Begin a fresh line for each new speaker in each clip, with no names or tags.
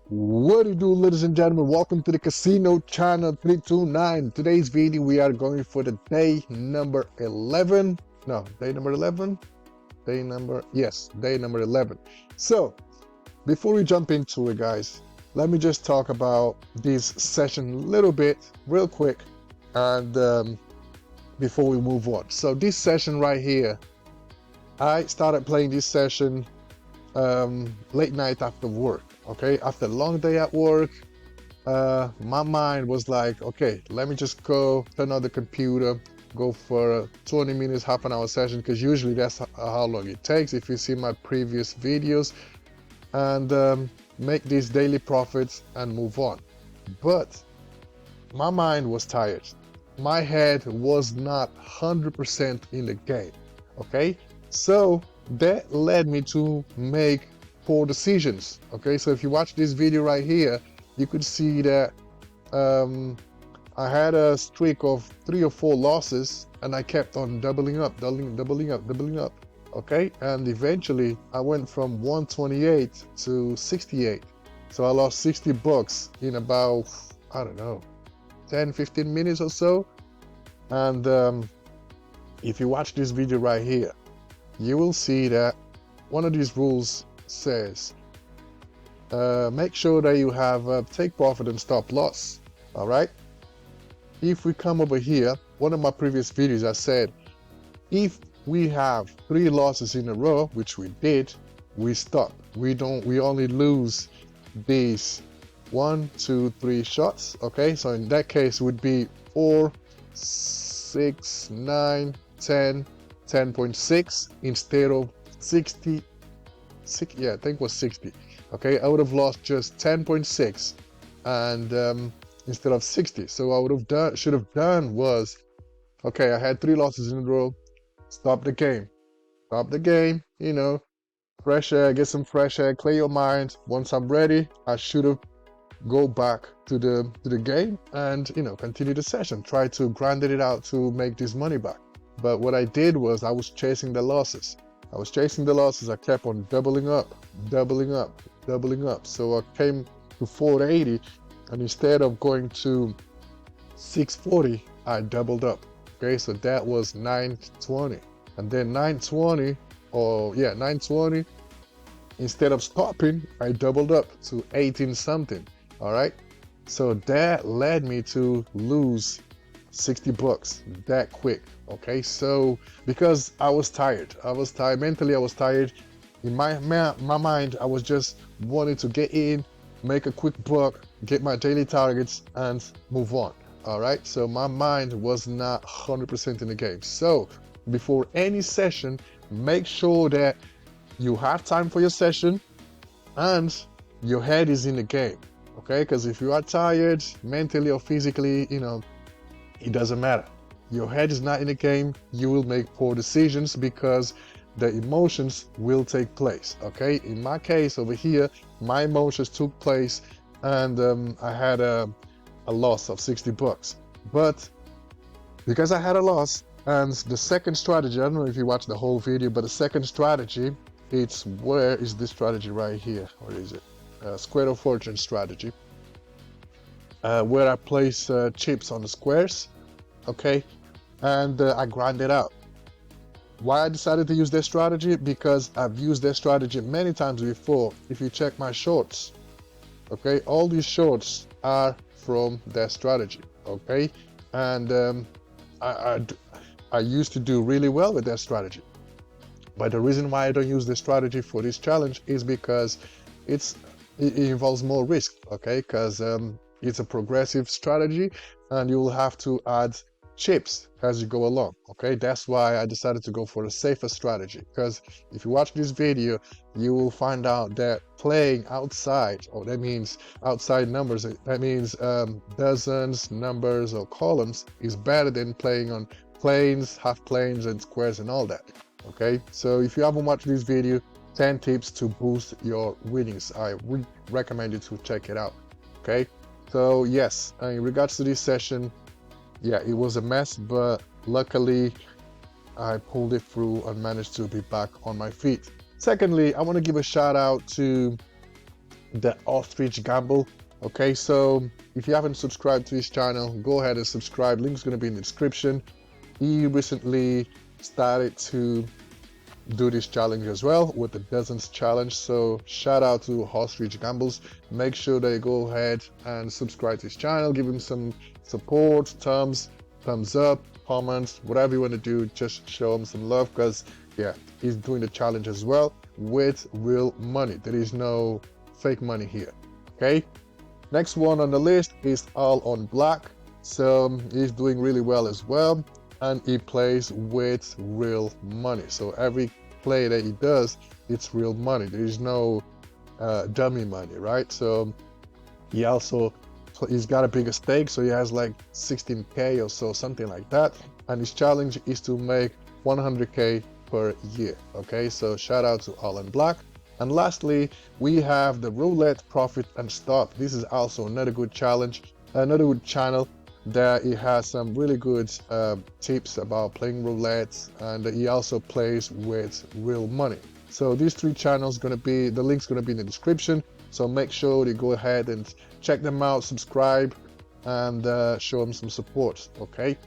What do you do, ladies and gentlemen? Welcome to the casino channel 329. Today's video we are going for the day number 11. No, day number 11. Day number 11. So before we jump into it, guys, let me just talk about this session a little bit real quick, and before we move on. So this session right here, I started playing this session late night after work. Okay, after a long day at work, my mind was like, okay, let me just go turn on the computer, go for a 20 minutes, half an hour session, because usually that's how long it takes if you see my previous videos, and make these daily profits and move on. But my mind was tired. My head was not 100% in the game. Okay, so that led me to make poor decisions. Okay, so if you watch this video right here, you could see that I had a streak of 3 or 4 losses, and I kept on doubling up. Okay, and eventually I went from 128 to 68. So I lost 60 bucks in about, I don't know, 10-15 minutes or so. And if you watch this video right here, you will see that one of these rules says make sure that you have take profit and stop loss. All right, if we come over here, one of my previous videos I said if we have 3 losses in a row, which we did, we stop. We only lose these 1, 2, 3 shots. Okay, so in that case it would be 4, 6, 9, 10, 10.6 instead of 60. Yeah, I think it was 60. Okay, I would have lost just 10.6 and instead of 60. So I should have done was, okay, I had 3 losses in a row, stop the game, you know, fresh air, get some fresh air, clear your mind. Once I'm ready, I should have go back to the game and, you know, continue the session, try to grind it out to make this money back. But what I did was I was chasing the losses. I kept on doubling up. So I came to 480, and instead of going to 640, I doubled up. Okay, so that was 920. And then 920, instead of stopping, I doubled up to 18 something. All right, so that led me to lose 60 bucks that quick. Okay, so because I was tired, mentally I was tired. In my mind, I was just wanting to get in, make a quick buck, get my daily targets, and move on. All right, so my mind was not 100% in the game. So before any session, make sure that you have time for your session and your head is in the game. Okay, because if you are tired mentally or physically, you know, it doesn't matter. Your head is not in the game, you will make poor decisions because the emotions will take place. Okay, in my case over here, my emotions took place, and I had a loss of 60 bucks. But because I had a loss, and the second strategy, I don't know if you watched the whole video, but the second strategy, where is this strategy right here? Where is it? Square of Fortune strategy, where I place chips on the squares. Okay, and I grind it out. Why I decided to use this strategy? Because I've used this strategy many times before. If you check my shorts, okay, all these shorts are from that strategy. Okay, and I used to do really well with that strategy. But the reason why I don't use this strategy for this challenge is because it involves more risk. Okay, because it's a progressive strategy, and you will have to add chips as you go along. Okay, that's why I decided to go for a safer strategy, because if you watch this video, you will find out that playing outside, or that means outside numbers, that means dozens, numbers, or columns, is better than playing on planes, half planes, and squares and all that. Okay, so if you haven't watched this video, 10 tips to boost your winnings, I would recommend you to check it out. Okay, so yes, in regards to this session, yeah, it was a mess, but luckily I pulled it through and managed to be back on my feet. Secondly, I want to give a shout out to the ostrich gamble. Okay, so if you haven't subscribed to his channel, go ahead and subscribe. Link's going to be in the description. He recently started to do this challenge as well with the dozens challenge, so shout out to Ostrich Gambles. Make sure that you go ahead and subscribe to his channel, give him some support, thumbs up, comments, whatever you want to do. Just show him some love, because yeah, he's doing the challenge as well with real money. There is no fake money here. Okay, next one on the list is All on Black. So he's doing really well as well, and he plays with real money. So every play that he does, it's real money. There is no dummy money, right? So he's got a bigger stake, so he has like 16k or so, something like that, and his challenge is to make 100k per year. Okay, so shout out to All in Black. And lastly, we have the Roulette Profit and Stop. This is also another good challenge, another good channel that he has some really good tips about playing roulette, and he also plays with real money. So these three channels the link's gonna be in the description, so make sure you go ahead and check them out, subscribe, and show them some support. Okay,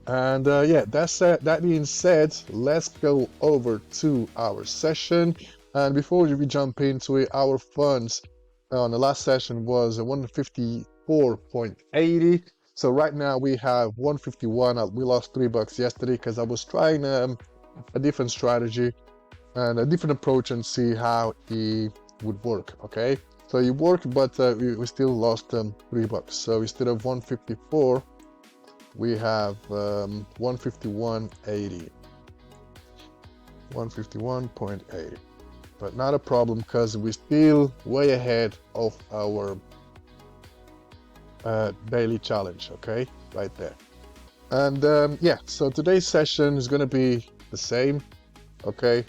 and yeah, that being said, let's go over to our session. And before we jump into it, our funds on the last session was 154.80. So right now we have 151. We lost $3 yesterday because I was trying a different strategy and a different approach and see how it would work. Okay, so it worked, but we still lost $3. So instead of 154, we have 151.80. 151.80. But not a problem, because we're still way ahead of our daily challenge. Okay, right there. And yeah, so today's session is going to be the same. Okay,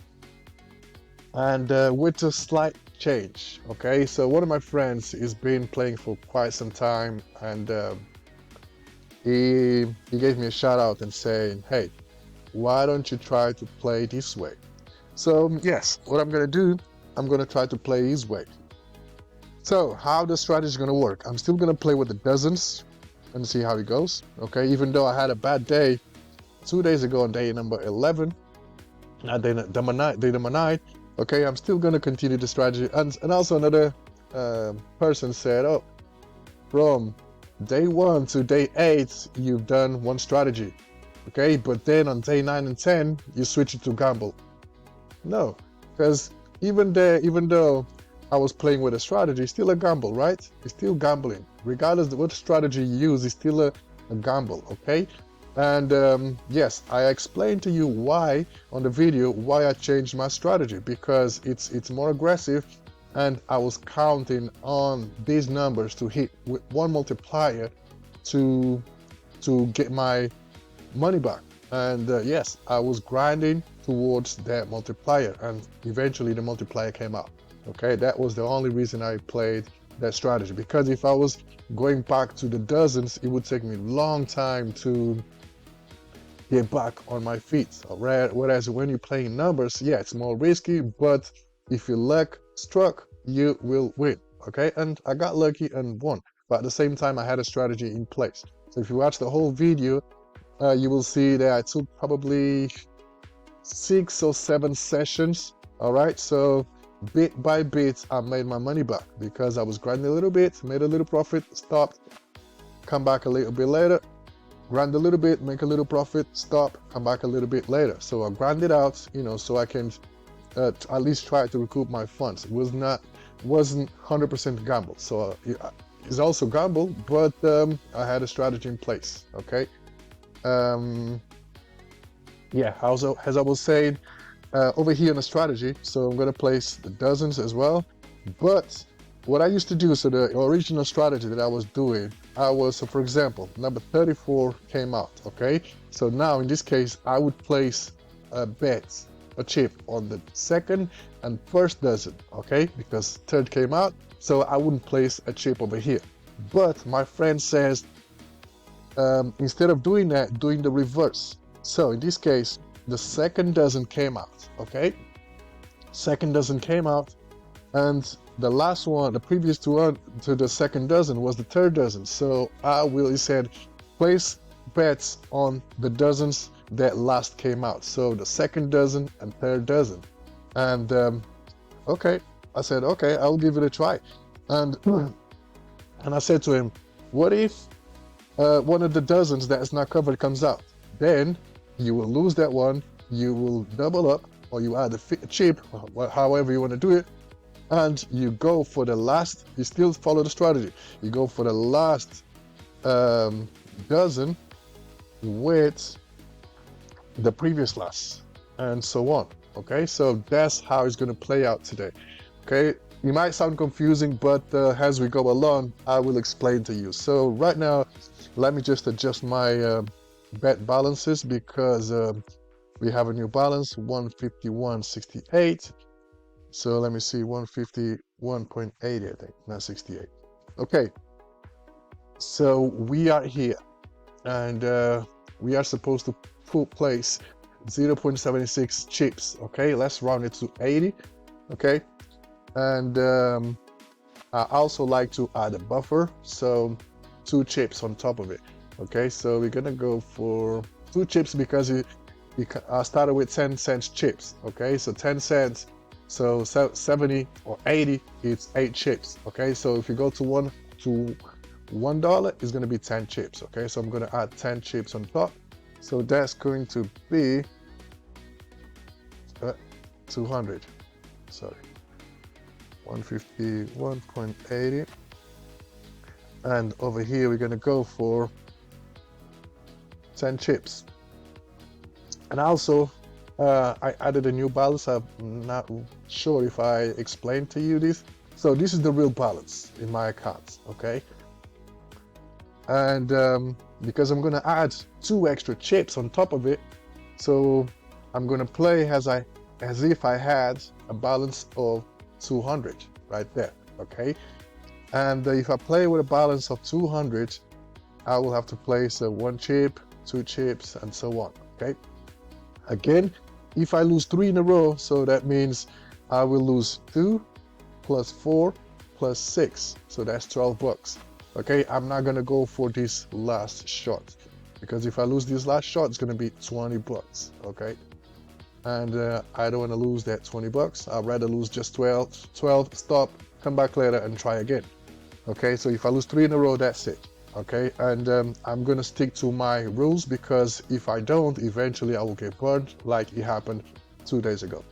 and with a slight change. Okay, so one of my friends has been playing for quite some time, and he gave me a shout out and saying, hey, why don't you try to play this way? So yes, what I'm going to do, I'm going to try to play his way. So how the strategy is going to work, I'm still going to play with the dozens and see how it goes. Okay, even though I had a bad day 2 days ago on day number 11, day number 9, okay, I'm still going to continue the strategy. And also another person said, oh, from day 1 to day 8, you've done one strategy. Okay, but then on day 9 and 10, you switch it to gamble. No, because even though I was playing with a strategy, it's still a gamble, right? It's still gambling. Regardless of what strategy you use, it's still a gamble, okay? And yes, I explained to you why on the video, why I changed my strategy, because it's more aggressive, and I was counting on these numbers to hit with one multiplier to get my money back. And yes, I was grinding towards that multiplier, and eventually the multiplier came out. Okay, that was the only reason I played that strategy, because if I was going back to the dozens, it would take me a long time to get back on my feet. Whereas when you're playing numbers, yeah, it's more risky, but if your luck struck, you will win. Okay, and I got lucky and won, but at the same time I had a strategy in place. So if you watch the whole video, you will see that I took probably 6 or 7 sessions. All right, so bit by bit I made my money back, because I was grinding a little bit, made a little profit, stopped, come back a little bit later, grind a little bit, make a little profit, stop, come back a little bit later. So I grinded out, you know, so I can at least try to recoup my funds. It wasn't 100% gamble, so it's also gamble, but I had a strategy in place. Okay, yeah, also, as I was saying, over here in the strategy, so I'm going to place the dozens as well. But what I used to do, so the original strategy that I was doing, so for example, number 34 came out. Okay, so now in this case, I would place a chip on the second and first dozen. Okay, because third came out, so I wouldn't place a chip over here. But my friend says, instead of doing that, doing the reverse. So in this case, the second dozen came out. Okay, second dozen came out, and the last one, the previous to the second dozen was the third dozen. So he said, place bets on the dozens that last came out. So the second dozen and third dozen. And okay, I said, okay, I'll give it a try. And I said to him, what if one of the dozens that is not covered comes out? Then you will lose that one, you will double up, or you add a chip, however you want to do it, and you go for the last, you still follow the strategy. You go for the last dozen with the previous last, and so on. Okay, so that's how it's going to play out today. Okay, it might sound confusing, but as we go along, I will explain to you. So right now, let me just adjust my bet balances, because we have a new balance, 151.68. So let me see, 151.80, I think, not 68. Okay, so we are here, and we are supposed to place 0.76 chips. Okay, let's round it to 80. Okay, and I also like to add a buffer, so 2 chips on top of it. Okay, so we're gonna go for 2 chips because I started with 10 cents chips. Okay, so 10 cents, so 70 or 80, it's 8 chips. Okay, so if you go to $1, it's gonna be 10 chips. Okay, so I'm gonna add 10 chips on top. So that's going to be 200. Sorry, 151.80. And over here we're gonna go for 10 chips. And also I added a new balance. I'm not sure if I explained to you this. So this is the real balance in my account. Okay, and because I'm gonna add 2 extra chips on top of it, so I'm gonna play as if I had a balance of 200 right there. Okay, and if I play with a balance of 200, I will have to place 1 chip, 2 chips, and so on. Okay, again, if I lose 3 in a row, so that means I will lose 2 plus 4 plus 6, so that's 12 bucks. Okay, I'm not gonna go for this last shot, because if I lose this last shot, it's gonna be 20 bucks. Okay, and I don't want to lose that 20 bucks. I'd rather lose just 12, stop, come back later and try again. Okay, so if I lose 3 in a row, that's it. Okay, and I'm gonna stick to my rules, because if I don't, eventually I will get burned, like it happened 2 days ago.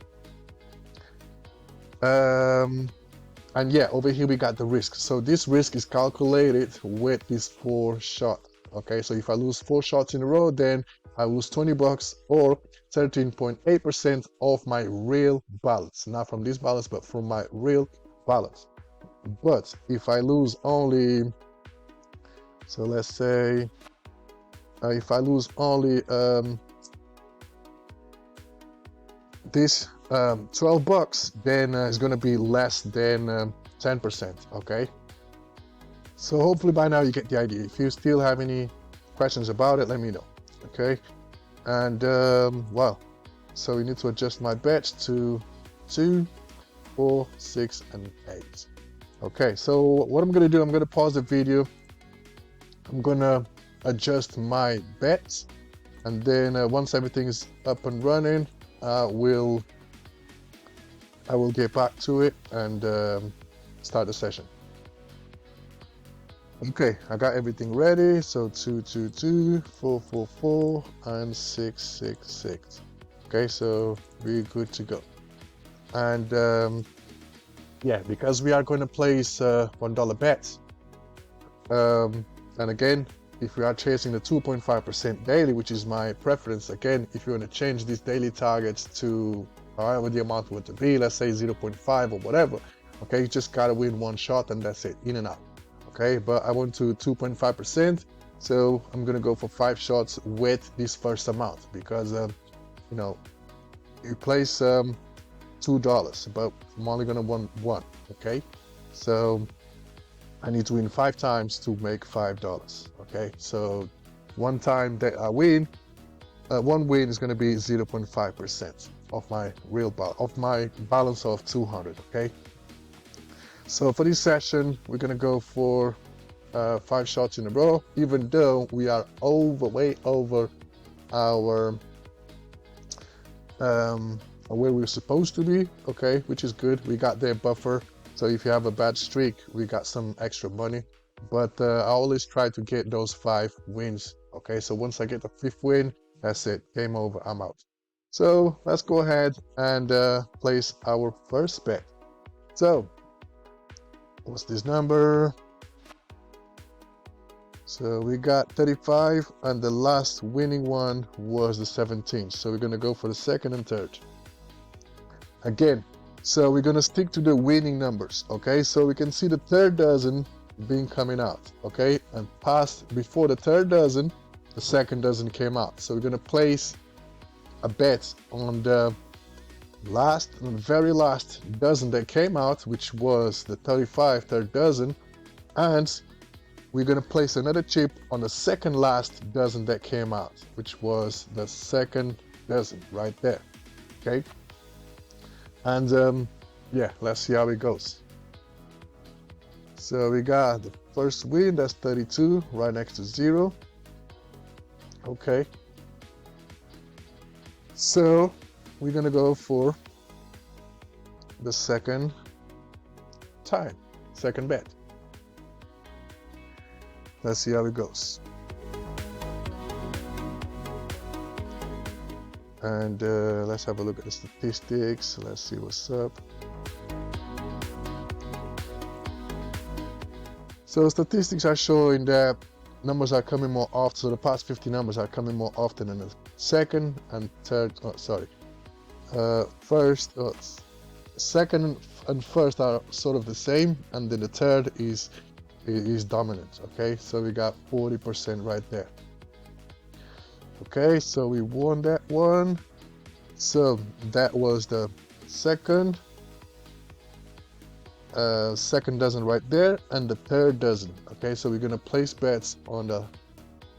And yeah, over here we got the risk. So this risk is calculated with this 4 shot. Okay, so if I lose 4 shots in a row, then I lose 20 bucks, or 13.8% of my real balance. Not from this balance, but from my real balance. But if I lose only, so let's say, if I lose only this 12 bucks, then it's gonna be less than 10%. Okay, so hopefully by now you get the idea. If you still have any questions about it, let me know. Okay, and well, so we need to adjust my bets to 2, 4, 6, and 8. Okay, so what I'm gonna do, I'm gonna pause the video, I'm gonna adjust my bets, and then once everything is up and running, I will get back to it and start the session. Okay, I got everything ready. So 2, 2, 2, 4, 4, 4, and 6, 6, 6. Okay, so we're good to go. And yeah, because we are going to place $1 bets. And again, if we are chasing the 2.5% daily, which is my preference, again, if you want to change these daily targets to however the amount would to be, let's say 0.5 or whatever, okay, you just gotta win 1 shot and that's it, in and out. Okay, but I want to 2.5%, so I'm gonna go for 5 shots with this first amount, because you know, you place $2, but I'm only gonna win 1. Okay, so I need to win 5 times to make $5. Okay, so 1 time that I win, 1 win is going to be 0.5% of my real of my balance of 200. Okay, So for this session, we're gonna go for 5 shots in a row, even though we are way over our where we're supposed to be, okay, which is good. We got their buffer, so if you have a bad streak, we got some extra money. But I always try to get those 5 wins, okay? So once I get the 5th win, that's it, game over, I'm out. So let's go ahead and place our first bet. So what's this number? So we got 35, and the last winning one was the 17. So we're gonna go for the second and third. Again, so we're gonna stick to the winning numbers, okay? So we can see the third dozen being coming out, okay? And before the third dozen, the second dozen came out. So we're gonna place a bet on the very last dozen that came out, which was the 35 third dozen, and we're gonna place another chip on the second last dozen that came out, which was the second dozen right there, okay? And yeah, let's see how it goes. So we got the first win, that's 32, right next to 0. Okay. So we're gonna go for the second bet. Let's see how it goes. And let's have a look at the statistics. Let's see what's up. So statistics are showing that numbers are coming more often. So the past 50 numbers are coming more often in the second and third. Second and first are sort of the same, and then the third is dominant. Okay, so we got 40% right there. Okay, so we won that one. So that was the second dozen right there, and the third dozen. Okay, so we're gonna place bets on the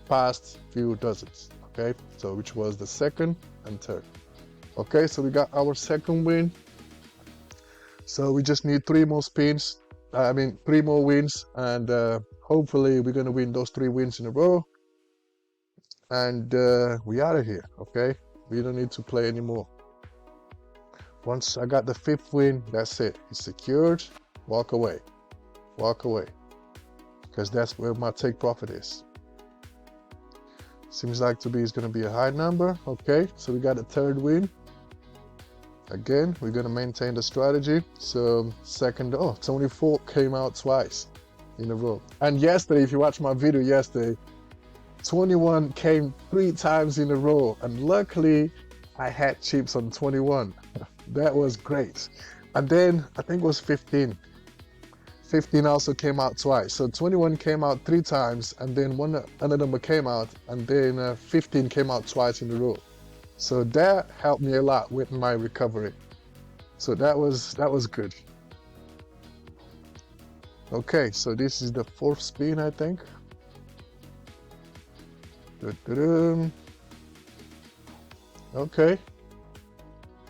past few dozens. Okay, so which was the second and third. Okay, so we got our second win. So we just need 3 more spins. 3 more wins, and hopefully we're gonna win those 3 wins in a row. And we out of here, okay? We don't need to play anymore. Once I got the 5th win, that's it. It's secured. Walk away. Walk away. Because that's where my take profit is. Seems like it's going to be a high number. Okay, so we got a 3rd win. Again, we're going to maintain the strategy. So 24 came out twice in a row. And yesterday, if you watched my video yesterday, 21 came 3 times in a row, and luckily I had chips on 21. That was great. And then I think it was 15 also came out twice. So 21 came out 3 times, and then another number came out, and then 15 came out twice in a row. So that helped me a lot with my recovery. So that was good. Okay, so this is the 4th spin, I think. Okay,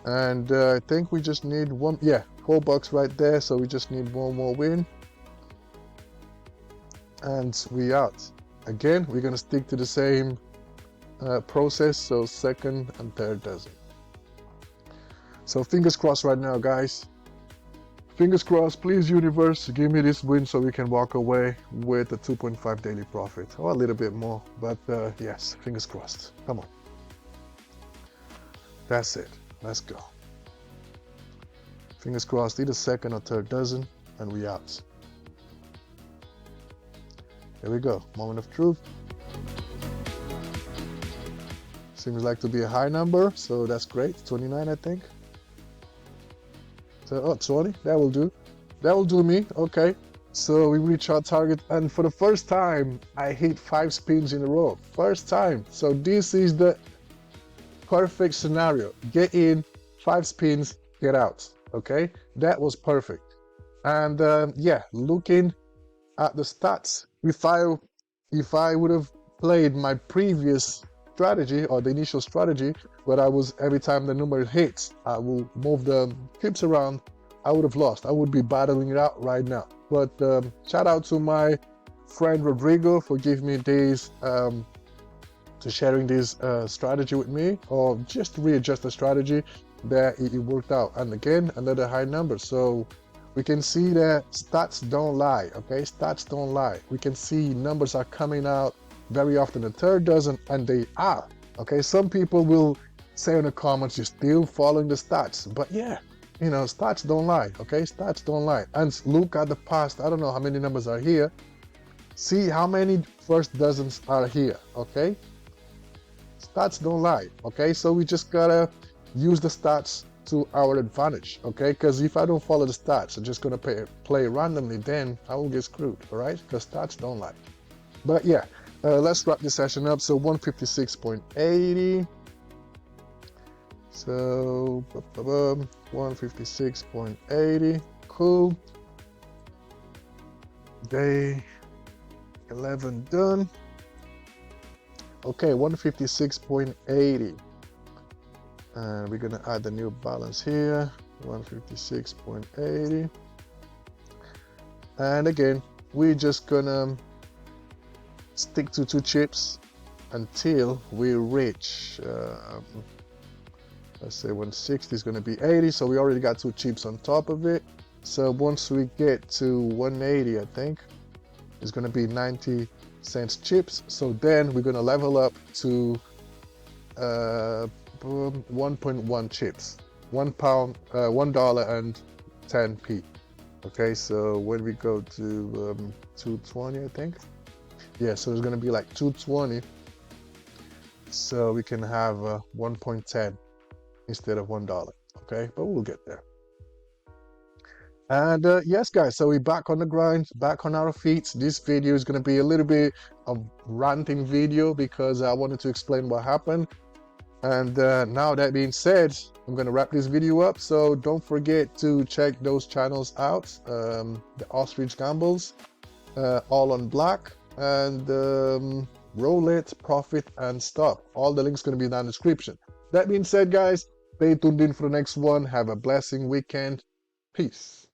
and I think we just need one, $4 right there, so we just need 1 more win, and we out. Again, we're gonna stick to the same process, so second and third dozen. So fingers crossed right now, guys. Fingers crossed, please universe, give me this win so we can walk away with a 2.5 daily profit, or a little bit more, but yes, fingers crossed. Come on. That's it. Let's go. Fingers crossed, either second or third dozen, and we out. Here we go. Moment of truth. Seems like to be a high number, so that's great. 29, I think. So, 20, that will do. That will do me. Okay. So we reach our target, and for the first time, I hit 5 spins in a row. First time. So this is the perfect scenario. Get in, 5 spins, get out. Okay, that was perfect. And yeah, looking at the stats, if I would have played my previous strategy, or the initial strategy, where I was, every time the number hits, I will move the chips around, I would have lost. I would be battling it out right now. But shout out to my friend Rodrigo for giving me this, to sharing this strategy with me, or just to readjust the strategy that it worked out. And again, another high number. So we can see that stats don't lie, okay? Stats don't lie. We can see numbers are coming out very often. The third doesn't, and they are, okay? Some people will say in the comments, you're still following the stats. But yeah, you know, stats don't lie, okay? Stats don't lie. And look at the past. I don't know how many numbers are here. See how many first dozens are here, okay? Stats don't lie, okay? So we just gotta use the stats to our advantage, okay? Because if I don't follow the stats, I'm just gonna play randomly, then I will get screwed, all right? Because stats don't lie. But yeah, let's wrap this session up. So 156.80. So 156.80. Cool. Day 11 done. Okay, 156.80. And we're gonna add the new balance here, 156.80. And again, we're just gonna stick to 2 chips until we reach, let's say 160 is gonna be 80. So we already got 2 chips on top of it. So once we get to 180, I think it's gonna be 90 cents chips. So then we're gonna level up to 1.1 chips, $1.10. Okay, so when we go to 220, I think, yeah, so it's gonna be like 220. So we can have 1.10 instead of $1. Okay, but we'll get there. And yes, guys, so we're back on the grind, back on our feet. This video is going to be a little bit of ranting video because I wanted to explain what happened. And now that being said, I'm going to wrap this video up. So don't forget to check those channels out. The Ostrich Gambles, All on Black, and Roulette, Profit, and Stop. All the links going to be down in the description. That being said, guys, stay tuned in for the next one. Have a blessing weekend. Peace.